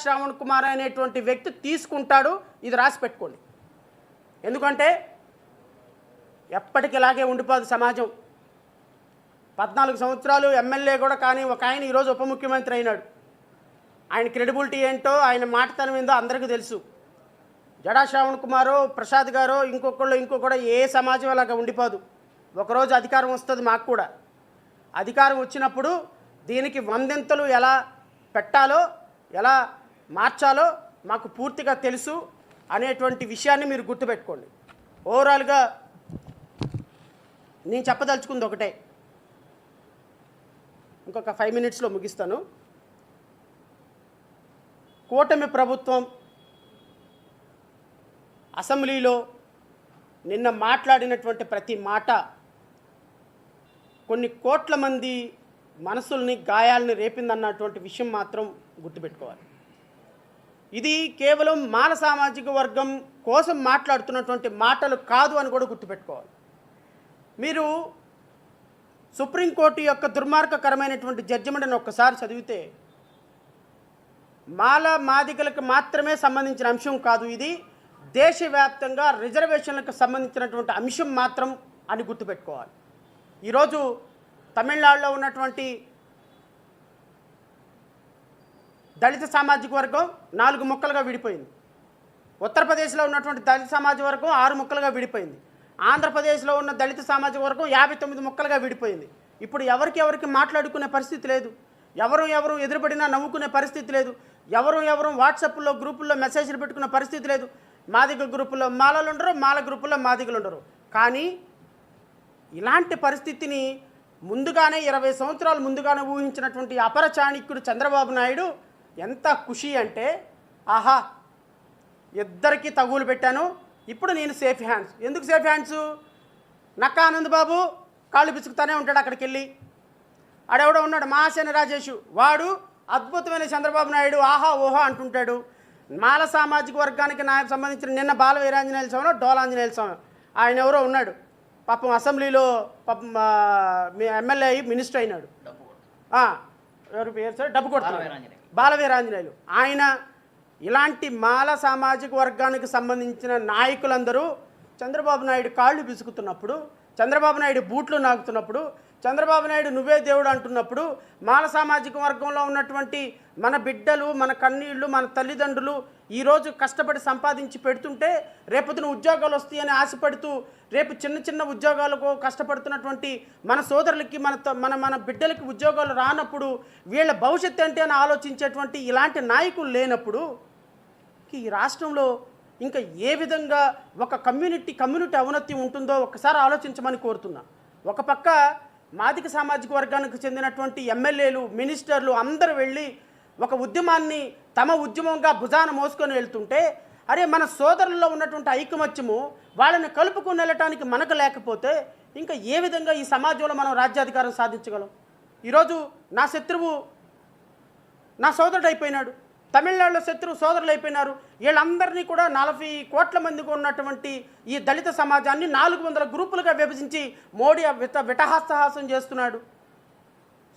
శ్రావణ్ కుమార్ అనేటువంటి వ్యక్తి తీసుకుంటాడు. ఇది రాసి పెట్టుకోండి. ఎందుకంటే ఎప్పటికి ఇలాగే ఉండిపోదు సమాజం. 14 సంవత్సరాలు ఎమ్మెల్యే కూడా కానీ ఒక ఆయన ఈరోజు ఉప ముఖ్యమంత్రి అయినాడు. ఆయన క్రెడిబిలిటీ ఏంటో, ఆయన మాటతనం ఏందో అందరికీ తెలుసు. జడా శ్రావణ్ కుమారో, ప్రసాద్ గారో, ఇంకొకరు ఏ సమాజం అలాగా ఉండిపోదు. ఒకరోజు అధికారం వస్తుంది. మాకు కూడా అధికారం వచ్చినప్పుడు దీనికి వందెంతలు ఎలా పెట్టాలో, ఎలా మార్చాలో మాకు పూర్తిగా తెలుసు అనేటువంటి విషయాన్ని మీరు గుర్తుపెట్టుకోండి. ఓవరాల్గా నేను చెప్పదలుచుకుంది ఒకటే, ఇంకొక 5 మినిట్స్లో ముగిస్తాను. కూటమి ప్రభుత్వం అసెంబ్లీలో నిన్న మాట్లాడినటువంటి ప్రతి మాట కొన్ని కోట్ల మంది మనసుల్ని, గాయాలని రేపిందన్నటువంటి విషయం మాత్రం గుర్తుపెట్టుకోవాలి. ఇది కేవలం మాల సామాజిక వర్గం కోసం మాట్లాడుతున్నటువంటి మాటలు కాదు అని కూడా గుర్తుపెట్టుకోవాలి. మీరు సుప్రీంకోర్టు యొక్క దుర్మార్గకరమైనటువంటి జడ్జిమెంట్ని ఒక్కసారి చదివితే మాదిగలకు మాత్రమే సంబంధించిన అంశం కాదు, ఇది దేశవ్యాప్తంగా రిజర్వేషన్లకు సంబంధించినటువంటి అంశం మాత్రం అని గుర్తుపెట్టుకోవాలి. ఈరోజు తమిళనాడులో ఉన్నటువంటి దళిత సామాజిక వర్గం 4 ముక్కలుగా విడిపోయింది. ఉత్తరప్రదేశ్లో ఉన్నటువంటి దళిత సామాజిక వర్గం 6 ముక్కలుగా విడిపోయింది. ఆంధ్రప్రదేశ్లో ఉన్న దళిత సామాజిక వర్గం 59 ముక్కలుగా విడిపోయింది. ఇప్పుడు ఎవరికి మాట్లాడుకునే పరిస్థితి లేదు. ఎవరు ఎదురుపడినా నవ్వుకునే పరిస్థితి లేదు. ఎవరు వాట్సాప్లో గ్రూపుల్లో మెసేజ్లు పెట్టుకునే పరిస్థితి లేదు. మాదిగ గ్రూపుల్లో మాలలు ఉండరు, మాల గ్రూపుల్లో మాదిగలు ఉండరు. కానీ ఇలాంటి పరిస్థితిని ముందుగానే 20 సంవత్సరాలు ముందుగానే ఊహించినటువంటి అపర చాణక్యుడు చంద్రబాబు నాయుడు ఎంత ఖుషి అంటే, ఆహా ఇద్దరికి తగులు పెట్టాను, ఇప్పుడు నేను సేఫ్ హ్యాండ్స్. ఎందుకు సేఫ్ హ్యాండ్స్? నక్కా ఆనంద్ బాబు కాళ్ళు పిసుకుతానే ఉంటాడు అక్కడికి వెళ్ళి. ఆడెవడో ఉన్నాడు మహాసేన రాజేషు, వాడు అద్భుతమైన చంద్రబాబు నాయుడు ఆహా ఓహా అంటుంటాడు. మాల సామాజిక వర్గానికి నాకు సంబంధించిన నిన్న బాల వీరాంజనేయుల స్వామి, డోలాంజనేయుల స్వామి ఆయన ఎవరో ఉన్నాడు పాపం, అసెంబ్లీలో పాపం ఎమ్మెల్యే అయ్యి మినిస్టర్ అయినాడు. ఎవరు పేరు సార్? డబ్బు కొడుతున్నాడు, బాల వీరాంజనేయులు. ఆయన ఇలాంటి మాల సామాజిక వర్గానికి సంబంధించిన నాయకులందరూ చంద్రబాబు నాయుడు కాళ్ళు పిసుకుతున్నప్పుడు, చంద్రబాబు నాయుడు బూట్లు నాకుతున్నప్పుడు, చంద్రబాబు నాయుడు నువ్వే దేవుడు అంటున్నప్పుడు, మాల సామాజిక వర్గంలో ఉన్నటువంటి మన బిడ్డలు, మన కన్నీళ్ళు, మన తల్లిదండ్రులు ఈరోజు కష్టపడి సంపాదించి పెడుతుంటే రేపొద్దున ఉద్యోగాలు వస్తాయని ఆశపడుతూ రేపు చిన్న ఉద్యోగాలకు కష్టపడుతున్నటువంటి మన సోదరులకి, మన బిడ్డలకి ఉద్యోగాలు రానప్పుడు వీళ్ళ భవిష్యత్తు ఏంటి అని ఆలోచించేటువంటి ఇలాంటి నాయకులు లేనప్పుడు ఈ రాష్ట్రంలో ఇంకా ఏ విధంగా ఒక కమ్యూనిటీ ఔన్నత్యం ఉంటుందో ఒక్కసారి ఆలోచించమని కోరుతున్నా. ఒక పక్క మాదిక సామాజిక వర్గానికి చెందినటువంటి ఎమ్మెల్యేలు, మినిస్టర్లు అందరూ వెళ్ళి ఒక ఉద్యమాన్ని తమ ఉద్యమంగా భుజాన మోసుకొని వెళ్తుంటే, అరే మన సోదరుల్లో ఉన్నటువంటి ఐకమత్యము వాళ్ళని కలుపుకొని వెళ్ళటానికి మనకు లేకపోతే ఇంకా ఏ విధంగా ఈ సమాజంలో మనం రాజ్యాధికారం సాధించగలం? ఈరోజు నా శత్రువు నా సోదరుడు అయిపోయినాడు, తమిళనాడులో శత్రువు సోదరులు అయిపోయినారు. వీళ్ళందరినీ కూడా 40 కోట్ల మందికి ఉన్నటువంటి ఈ దళిత సమాజాన్ని 400 గ్రూపులుగా విభజించి మోడీ విటహాసహాసం చేస్తున్నాడు.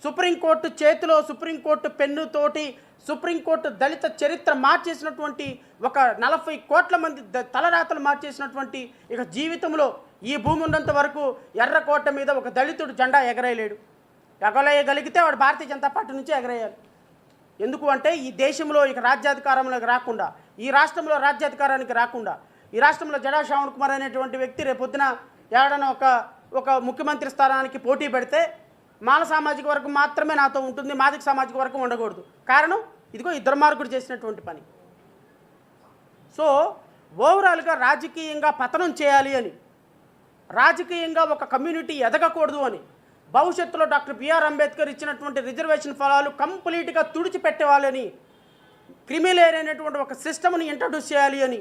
సుప్రీంకోర్టు చేతిలో, సుప్రీంకోర్టు పెన్నుతోటి సుప్రీంకోర్టు దళిత చరిత్ర మార్చేసినటువంటి ఒక 40 కోట్ల మంది తలరాతలు మార్చేసినటువంటి ఇక జీవితంలో ఈ భూమి ఉన్నంత వరకు ఎర్రకోట మీద ఒక దళితుడు జెండా ఎగరేయలేడు. ఎగరేయగలిగితే వాడు భారతీయ జనతా పార్టీ నుంచి ఎగరేయాలి. ఎందుకు అంటే ఈ దేశంలో ఇక రాజ్యాధికారంలోకి రాకుండా, ఈ రాష్ట్రంలో రాజ్యాధికారానికి రాకుండా, ఈ రాష్ట్రంలో జడా శ్రావణ్ కుమార్ అనేటువంటి వ్యక్తి రేపొద్దున ఏడన ఒక ముఖ్యమంత్రి స్థానానికి పోటీ పెడితే మాల సామాజిక వర్గం మాత్రమే నాతో ఉంటుంది, మాదిక సామాజిక వర్గం ఉండకూడదు. కారణం ఇదిగో ఈ దుర్మార్గుడు చేసినటువంటి పని. సో ఓవరాల్గా రాజకీయంగా పతనం చేయాలి అని, రాజకీయంగా ఒక కమ్యూనిటీ ఎదగకూడదు అని, భవిష్యత్తులో డాక్టర్ బిఆర్ అంబేద్కర్ ఇచ్చినటువంటి రిజర్వేషన్ ఫలాలు కంప్లీట్గా తుడిచిపెట్టేవాళ్ళని, క్రిమిలేర్ అనేటువంటి ఒక సిస్టమ్ని ఇంట్రడ్యూస్ చేయాలి అని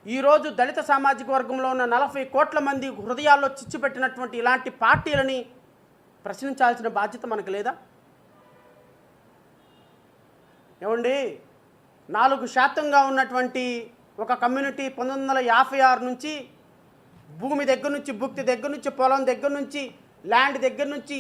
ఈరోజు దళిత సామాజిక వర్గంలో ఉన్న 40 కోట్ల మంది హృదయాల్లో చిచ్చుపెట్టినటువంటి ఇలాంటి పార్టీలని ప్రశ్నించాల్సిన బాధ్యత మనకు లేదా? ఏమండి, 4% ఉన్నటువంటి ఒక కమ్యూనిటీ 1956 నుంచి భూమి దగ్గర నుంచి, భుక్తి దగ్గర నుంచి, పొలం దగ్గర నుంచి, ల్యాండ్ దగ్గర నుంచి,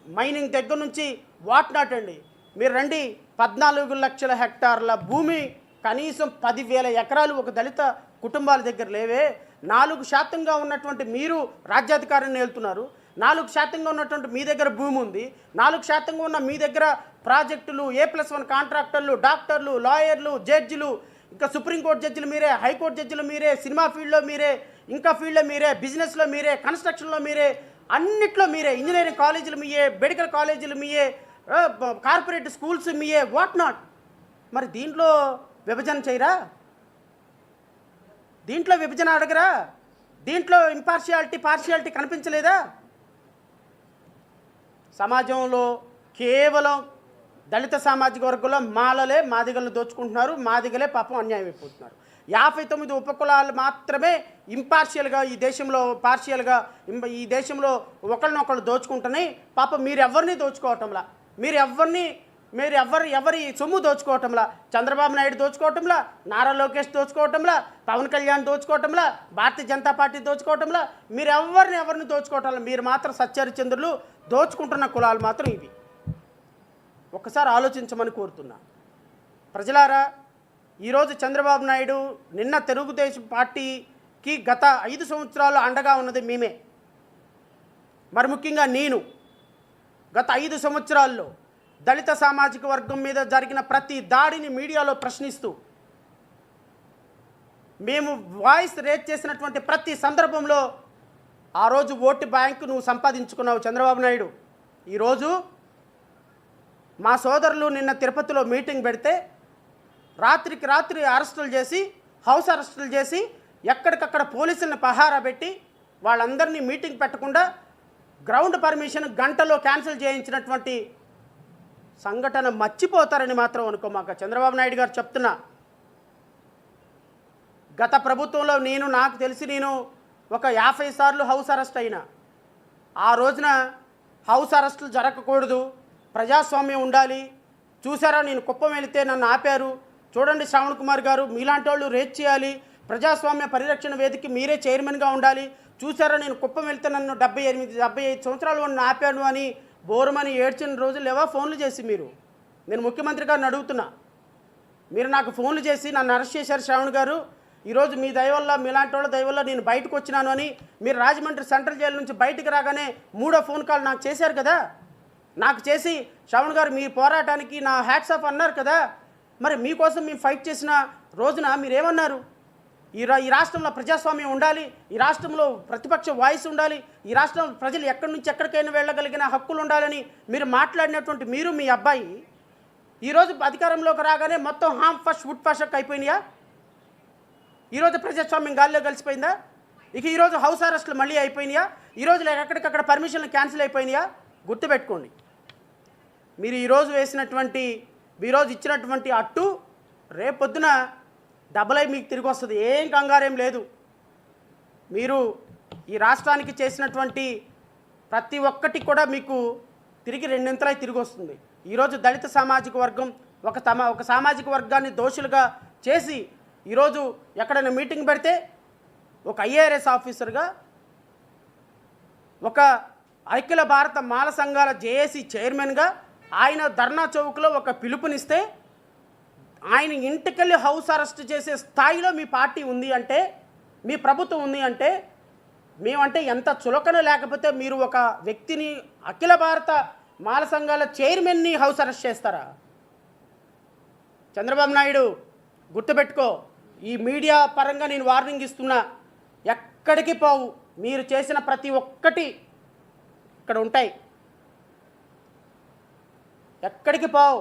మైనింగ్ దగ్గర నుంచి వాట్ నాట్ అండి, మీరు రండి, 14 లక్షల హెక్టార్ల భూమి, కనీసం 10,000 ఎకరాలు ఒక దళిత కుటుంబాల దగ్గర లేవే. 4% ఉన్నటువంటి మీరు రాజ్యాధికారాన్ని ఏలుతున్నారు. 4% ఉన్నటువంటి మీ దగ్గర భూమి ఉంది. 4% ఉన్న మీ దగ్గర ప్రాజెక్టులు, A+1 కాంట్రాక్టర్లు, డాక్టర్లు, లాయర్లు, జడ్జిలు, ఇంకా సుప్రీంకోర్టు జడ్జిలు మీరే, హైకోర్టు జడ్జిలు మీరే, సినిమా ఫీల్డ్లో మీరే, ఇంకా ఫీల్డ్లో మీరే, బిజినెస్లో మీరే, కన్స్ట్రక్షన్లో మీరే, అన్నిట్లో మీరే, ఇంజనీరింగ్ కాలేజీలు మీయే, మెడికల్ కాలేజీలు మీయే, కార్పొరేట్ స్కూల్స్ మీయే, వాట్ నాట్. మరి దీంట్లో విభజన చేయరా? దీంట్లో విభజన అడగరా? దీంట్లో పార్షియాలిటీ కనిపించలేదా? సమాజంలో కేవలం దళిత సామాజిక వర్గంలో మాలలే మాదిగలను దోచుకుంటున్నారు, మాదిగలే పాపం అన్యాయం అయిపోతున్నారు. 59 ఉపకులాలు మాత్రమే ఇంపార్షియల్గా ఈ దేశంలో, పార్షియల్గా ఈ దేశంలో ఒకళ్ళనొకళ్ళు దోచుకుంటున్నాయి. పాపం మీరెవరిని దోచుకోవటంలా, ఎవరి సొమ్ము దోచుకోవటంలా, చంద్రబాబు నాయుడు దోచుకోవటంలా, నారా లోకేష్ దోచుకోవటంలా, పవన్ కళ్యాణ్ దోచుకోవటంలా, భారతీయ జనతా పార్టీ దోచుకోవటంలా, మీరు ఎవరిని దోచుకోవటంలా. మీరు మాత్రం సత్యహరిచంద్రులు దోచుకుంటున్న కులాలు మాత్రం ఇవి. ఒక్కసారి ఆలోచించమని కోరుతున్నా. ప్రజలారా, ఈరోజు చంద్రబాబు నాయుడు, నిన్న తెలుగుదేశం పార్టీకి గత 5 సంవత్సరాలు అండగా ఉన్నది మేమే. మరి ముఖ్యంగా నేను గత 5 సంవత్సరాల్లో దళిత సామాజిక వర్గం మీద జరిగిన ప్రతి దాడిని మీడియాలో ప్రశ్నిస్తూ మేము వాయిస్ రేజ్ చేసినటువంటి ప్రతి సందర్భంలో ఆ రోజు ఓటు బ్యాంకు నువ్వు సంపాదించుకున్నావు చంద్రబాబు నాయుడు. ఈరోజు మా సోదరులు నిన్న తిరుపతిలో మీటింగ్ పెడితే రాత్రికి రాత్రి అరెస్టులు చేసి, హౌస్ అరెస్టులు చేసి, ఎక్కడికక్కడ పోలీసులను పహారా పెట్టి వాళ్ళందరినీ మీటింగ్ పెట్టకుండా గ్రౌండ్ పర్మిషన్ గంటలో క్యాన్సిల్ చేయించినటువంటి సంఘటన మర్చిపోతారని మాత్రం అనుకోమాక. చంద్రబాబు నాయుడు గారు చెప్తున్నా, గత ప్రభుత్వంలో నాకు తెలిసి నేను ఒక 50 సార్లు హౌస్ అరెస్ట్ అయినా. ఆ రోజున హౌస్ అరెస్టులు జరగకూడదు, ప్రజాస్వామ్యం ఉండాలి. చూసారా, నేను కుప్పం వెళితే నన్ను ఆపారు. చూడండి శ్రావణ్ కుమార్ గారు, మీలాంటి వాళ్ళు రేట్ చేయాలి, ప్రజాస్వామ్య పరిరక్షణ వేదిక మీరే చైర్మన్గా ఉండాలి. చూసారా, నేను కుప్పం వెళ్తే నన్ను 75 సంవత్సరాలు నన్ను ఆపాను అని బోరుమని ఏడ్చిన రోజులు లేవా? ఫోన్లు చేసి మీరు, నేను ముఖ్యమంత్రి గారిని అడుగుతున్నా, మీరు నాకు ఫోన్లు చేసి నన్ను అరెస్ట్ చేశారు శ్రావణ్ గారు, ఈరోజు మీ దయవల్ల, మీలాంటి వాళ్ళ దయవల్ల నేను బయటకు వచ్చినాను అని మీరు రాజమండ్రి సెంట్రల్ జైలు నుంచి బయటకు రాగానే 3వ ఫోన్ కాల్ నాకు చేశారు కదా. నాకు చేసి శ్రావణ్ గారు మీ పోరాటానికి నా హ్యాట్స్ ఆఫ్ అన్నారు కదా. మరి మీకోసం మేము ఫైట్ చేసిన రోజున మీరేమన్నారు? ఈ రాష్ట్రంలో ప్రజాస్వామ్యం ఉండాలి, ఈ రాష్ట్రంలో ప్రతిపక్ష వాయిస్ ఉండాలి, ఈ రాష్ట్రంలో ప్రజలు ఎక్కడి నుంచి ఎక్కడికైనా వెళ్ళగలిగిన హక్కులు ఉండాలని మీరు మాట్లాడినటువంటి మీరు, మీ అబ్బాయి ఈరోజు అధికారంలోకి రాగానే మొత్తం హామ్ ఫస్ట్ వుడ్ ఫస్ట్ అయిపోయినాయా? ఈరోజు ప్రజాస్వామ్యం గాల్లో కలిసిపోయిందా? ఇక ఈరోజు హౌస్ అరెస్టులు మళ్ళీ అయిపోయినాయా? ఈరోజు ఎక్కడికక్కడ పర్మిషన్లు క్యాన్సిల్ అయిపోయినాయా? గుర్తుపెట్టుకోండి, మీరు ఈరోజు ఇచ్చినటువంటి అట్టు రేపొద్దున డబల్ అయి మీకు తిరిగి వస్తుంది. ఏం కంగారేం లేదు. మీరు ఈ రాష్ట్రానికి చేసినటువంటి ప్రతి ఒక్కటి కూడా మీకు తిరిగి 2 తిరిగి వస్తుంది. ఈరోజు దళిత సామాజిక వర్గం ఒక సామాజిక వర్గాన్ని దోషులుగా చేసి ఈరోజు ఎక్కడైనా మీటింగ్ పెడితే ఒక IARS ఆఫీసర్గా, ఒక అఖిల భారత మాల సంఘాల JAC చైర్మన్గా ఆయన ధర్నా చౌక్లో ఒక పిలుపునిస్తే ఆయన ఇంటికెళ్ళి హౌస్ అరెస్ట్ చేసే స్థాయిలో మీ పార్టీ ఉంది అంటే, మీ ప్రభుత్వం ఉంది అంటే, మేమంటే ఎంత చులకన. లేకపోతే మీరు ఒక వ్యక్తిని, అఖిల భారత మాల సంఘాల చైర్మన్ని హౌస్ అరెస్ట్ చేస్తారా? చంద్రబాబు నాయుడు గుర్తుపెట్టుకో, ఈ మీడియా పరంగా నేను వార్నింగ్ ఇస్తున్నా, ఎక్కడికి పోవు. మీరు చేసిన ప్రతి ఒక్కటి ఇక్కడ ఉంటాయి, ఎక్కడికి పోవు.